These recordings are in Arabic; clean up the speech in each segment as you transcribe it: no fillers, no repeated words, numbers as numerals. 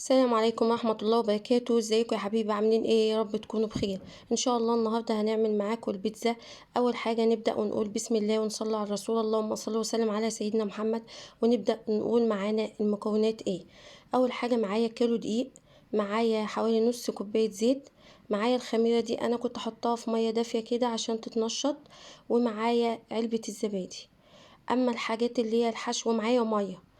السلام عليكم ورحمة الله وبركاته. ازيكم يا حبيبي؟ عاملين ايه؟ يا رب تكونوا بخير ان شاء الله. النهارده هنعمل معاكم البيتزا. اول حاجة نبدأ ونقول بسم الله ونصلي على الرسول، اللهم صل وسلم على سيدنا محمد. ونبدأ نقول معانا المكونات ايه. اول حاجة معايا كيلو دقيق، معايا حوالي نص كوباية زيت، معايا الخميرة دي انا كنت حطاها في مية دافية كده عشان تتنشط، ومعايا علبة الزبادي. اما الحاجات اللي هي الحشو معايا مية.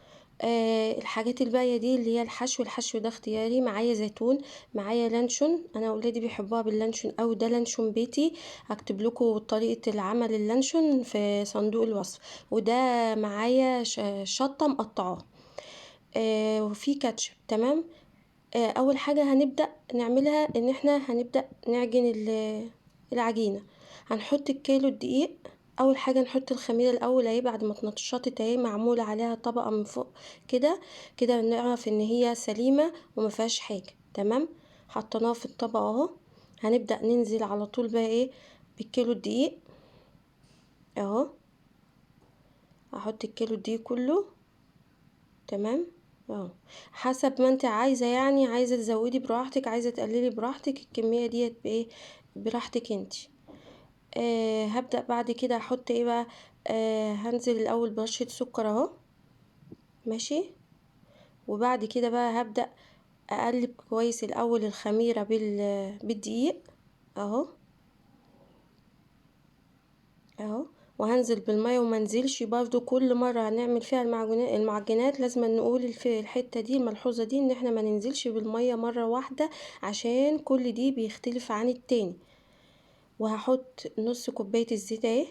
الحاجات الباقية دي اللي هي الحشو ده اختياري. معايا زيتون، معايا لانشون، انا اولادي بيحبوها باللانشون او ده لانشون بيتي. هكتب لكم طريقة العمل اللانشون في صندوق الوصف. وده معايا شطة مقطعاه. وفي كاتشب. تمام. اول حاجة هنبدأ نعملها ان احنا هنبدأ نعجن العجينة. هنحط الكيلو الدقيق. اول حاجة نحط الخميرة الاول اهي بعد ما اتنشطت اهي، معمول عليها طبقة من فوق كده. كده نعرف ان هي سليمة وما فيهاش حاجة. تمام. حطيناها في الطبقة اهو. هنبدأ ننزل على طول بقى ايه بالكيلو الدقيق اهو. هحط الكيلو الدقيق كله. تمام. اهو. حسب ما انت عايزه، يعني عايزه تزودي براحتك، عايزه تقللي براحتك، الكميه ديت بايه براحتك انت. هبدأ بعد كده احط ايه بقى. هنزل الاول برشة سكر اهو. ماشي. وبعد كده بقى هبدأ اقلب كويس الاول الخميرة بالدقيق اهو. اهو. وهنزل بالمية ومنزلش برضو كل مرة هنعمل فيها المعجنات لازم نقول في الحتة دي الملحوظة دي ان احنا ما ننزلش بالمية مرة واحدة، عشان كل دي بيختلف عن التاني. وهحط نص كوباية الزيت اهي.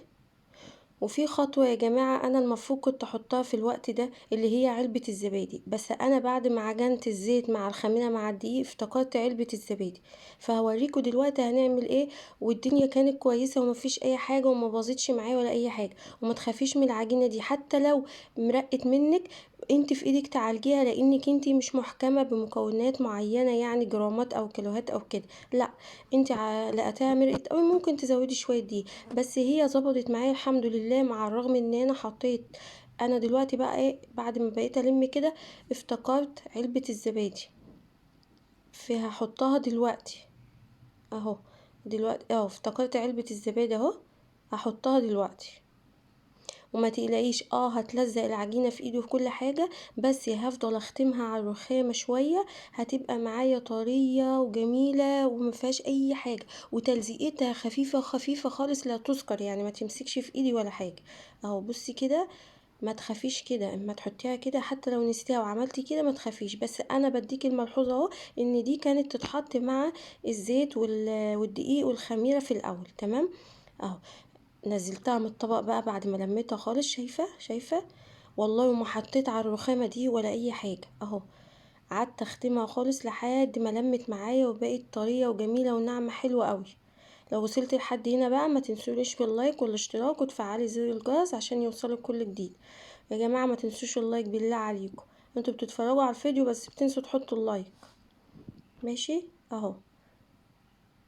وفي خطوة يا جماعة انا المفروض كنت احطها في الوقت ده، اللي هي علبة الزبادي، بس انا بعد ما عجنت الزيت مع الخميرة مع الدقيق افتكرت علبة الزبادي. فهوريكم دلوقتي هنعمل ايه. والدنيا كانت كويسة ومفيش اي حاجة وما باظتش معايا ولا اي حاجة. وما تخافيش من العجينة دي حتى لو مرقت منك، انت في ايدك تعالجيها، لانك انت مش محكمة بمكونات معينة يعني جرامات او كيلوهات او كده. لا، انت لقيتها مرقت اوي ممكن تزودي شوية دي. بس هي ظبطت معايا الحمد لله، مع الرغم ان انا حطيت. انا دلوقتي بقى ايه بعد ما بقيت الم كده افتكرت علبة الزبادي، فيها هحطها دلوقتي اهو. دلوقتي اهو افتكرت علبة الزبادي اهو. هحطها دلوقتي. وما تقلقيش هتلزق العجينة في ايدي وكل حاجة، بس هفضل اختمها على الرخامة شوية. هتبقى معايا طرية وجميلة ومفيهاش اي حاجة، وتلزيقتها خفيفة خفيفة خالص لا تذكر، يعني ما تمسكش في ايدي ولا حاجة. اهو بصي كده. ما تخافيش كده اما تحطيها كده، حتى لو نسيتيها وعملتي كده ما تخافيش، بس انا بديك الملحوظه اهو ان دي كانت تتحط مع الزيت والدقيق والخميره في الاول. تمام. اهو. نزلتها من الطبق بقى بعد ما لميتها خالص. شايفه والله، وما حطيت على الرخامه دي ولا اي حاجه اهو. قعدت اختمها خالص لحد ما لمت معايا وبقت طريه وجميله وناعمه حلوه قوي. لو وصلت لحد هنا بقى ما تنسوليش باللايك والاشتراك وتفعلي زر الجرس عشان يوصلك كل جديد. يا جماعه ما تنسوش اللايك بالله عليكم. انتوا بتتفرجوا على الفيديو بس بتنسوا تحطوا اللايك. ماشي اهو.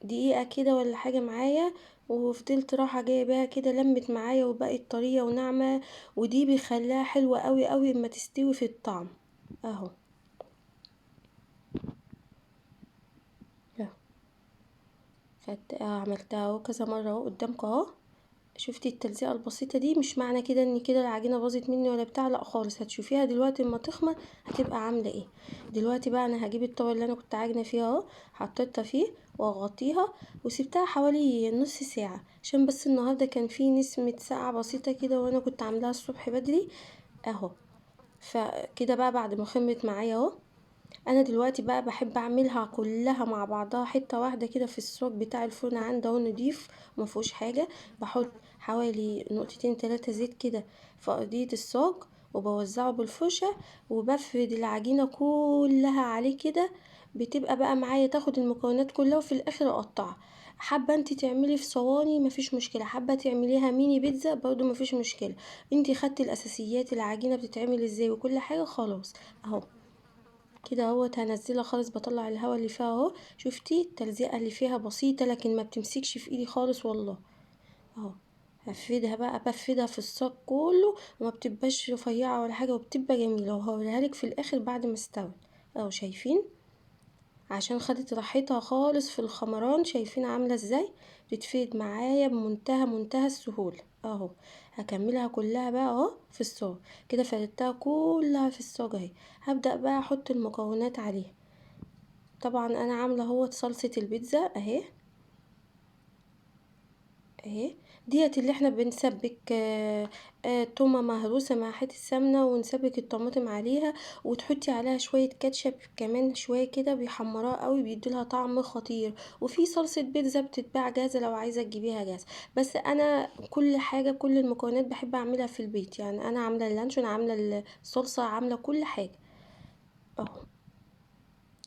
دقيقة كده ولا حاجة معايا، وفضلت راحة جاية بيها كده لمت معايا وبقت طرية وناعمة. ودي بيخليها حلوة قوي قوي اما تستوي في الطعم اهو. اهو. خدت عملتها اهو كذا مرة اهو قدامكم اهو. شفتي التلزيقه البسيطه دي؟ مش معنى كده ان كده العجينه باظت مني ولا بتاع، لا خالص. هتشوفيها دلوقتي اما تخمر هتبقى عامله ايه. دلوقتي بقى انا هجيب الطبق اللي انا كنت عاجنه فيه اهو. حطيتها فيه واغطيها وسبتها حوالي نص ساعه، عشان بس النهارده كان فيه نسمه ساقعه بسيطه كده وانا كنت عاملاها الصبح بدري اهو. فكده بقى بعد ما خمرت معايا اهو. انا دلوقتي بقى بحب اعملها كلها مع بعضها حته واحده كده في الصاج بتاع الفرن عندي اهو نضيف ومفيهوش حاجه. بحط حوالي نقطتين 3 زيت كده في ارضيه الصاج، وبوزعه بالفرشه وبفرد العجينه كلها عليه كده. بتبقى بقى معايا تاخد المكونات كلها وفي الاخر اقطعها. حابه انت تعملي في صواني مفيش مشكله، حابه تعمليها ميني بيتزا برضو مفيش مشكله. انت خدتي الاساسيات العجينه بتتعمل ازاي وكل حاجه خلاص اهو. كده اهوت هنزلها خالص، بطلع الهواء اللي فيها اهو. شفتي التلزيقه اللي فيها بسيطه لكن ما بتمسكش في ايدي خالص والله اهو. هفردها بقى بفردها في الصاج كله، وما بتبقاش رفيعه ولا حاجه وبتبقى جميله، وهوريها لك في الاخر بعد ما استوت اهو شايفين، عشان خدت راحتها خالص في الخمران. شايفين عامله ازاي بتتفرد معايا بمنتهى السهوله اهو. هكملها كلها بقى اهو في الصاج كده، فردتها كلها في الصاج اهي. هبدا بقى احط المكونات عليها. طبعا انا عامله اهو صلصه البيتزا اهي، اهي ديت اللي احنا بنسبك تومه مهروسه مع حته سمنه، ونسبك الطماطم عليها، وتحطي عليها شويه كاتشب كمان شويه كده بيحمروها قوي، بيديلها طعم خطير. وفي صلصه بيتزا بتتباع جاهزه لو عايزه تجيبيها جاهزه. بس انا كل حاجه كل المكونات بحب اعملها في البيت. يعني انا عامله اللانشون، عامله الصلصه، عامله كل حاجه اهو.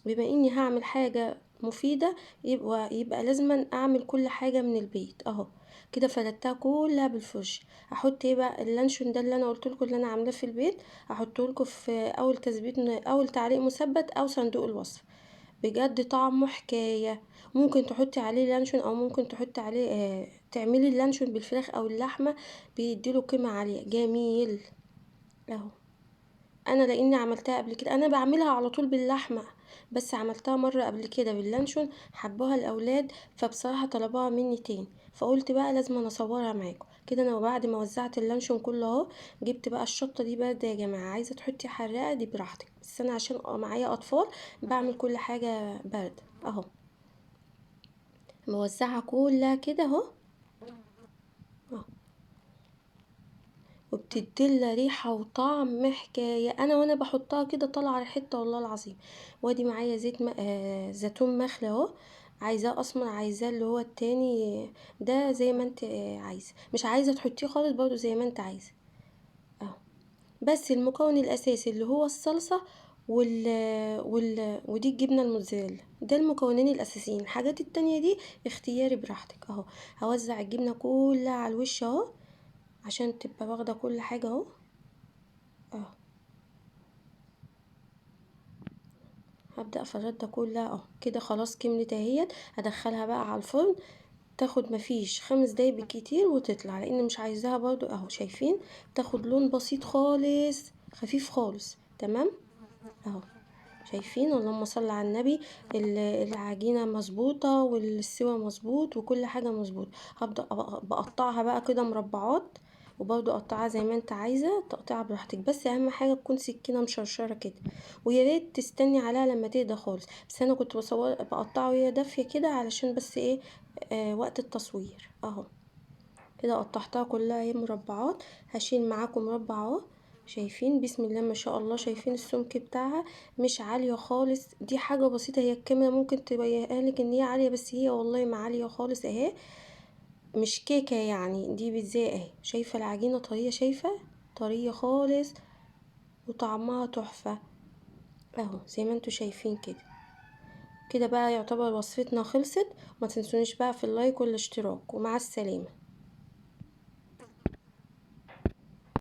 بما اني هعمل حاجة مفيدة يبقى لازم اعمل كل حاجة من البيت اهو. كده فردتها كلها بالفرش. احط ايه بقى اللانشون ده اللي انا قلت لكم اللي انا عاملاه في البيت، احطه لكم في اول تثبيت، اول تعليق مثبت او صندوق الوصف. بجد طعمه حكاية. ممكن تحطي عليه لانشون او ممكن تحطي عليه تعملي اللانشون بالفراخ او اللحمة، بيديله قيمة عالية جميل اهو. انا لاني عملتها قبل كده، انا بعملها على طول باللحمه، بس عملتها مره قبل كده باللانشون، حبوها الاولاد فبصراحه طلبوها مني تاني، فقلت بقى لازم انا اصورها معاكم كده. انا بعد ما وزعت اللانشون كله اهو، جبت بقى الشطه دي بارده. يا جماعه عايزه تحطي حراقه دي براحتك، بس انا عشان معايا اطفال بعمل كل حاجه بارده اهو. موزعها كلها كده اهو أهو. وبتديلها ريحة وطعم حكاية. انا وانا بحطها كده طالعة ريحتها والله العظيم. وادي معايا زيت زيتون مخلي اهو. عايزاه اسمر، عايزاه اللي هو التاني ده زي ما انت عايزه، مش عايزه تحطيه خالص برضو زي ما انت عايزه اهو. بس المكون الاساسي اللي هو الصلصه ودي الجبنه الموتزاريلا، ده المكونين الاساسيين. الحاجات التانية دي اختياري براحتك اهو. هوزع الجبنه كلها على الوش اهو، عشان تبقى واخده كل حاجه اهو اهو. هبدأ افردها كلها اهو كده. خلاص كملت اهيت. هدخلها بقى على الفرن، تاخد مفيش 5 دقايق بالكتير وتطلع، لان مش عايزاها برضو اهو. شايفين تاخد لون بسيط خالص خفيف خالص تمام اهو. شايفين اللهم صل على النبي. العجينه مظبوطه والسوا مظبوط وكل حاجه مظبوط. هبدا بقطعها بقى كده مربعات، وبرضو قطعها زي ما انت عايزه تقطيعها براحتك، بس اهم حاجه تكون سكينه مشرشره كده. ويا ريت تستني عليها لما تهدى خالص، بس انا كنت بقطعه وهي دافيه كده علشان بس ايه وقت التصوير اهو. كده قطعتها كلها اهي مربعات. هشيل معاكم مربع اهو. شايفين بسم الله ما شاء الله، شايفين السمك بتاعها مش عالية خالص. دي حاجة بسيطة، هي الكاميرا ممكن تبينها لك ان هي عالية، بس هي والله ما عالية خالص اهي. مش كيكة يعني، دي بيتزا اهي. شايفة العجينة طرية، شايفة طرية خالص وطعمها تحفة اهو زي ما انتوا شايفين كده. كده بقى يعتبر وصفتنا خلصت. ما تنسونيش بقى في اللايك والاشتراك، ومع السلامة.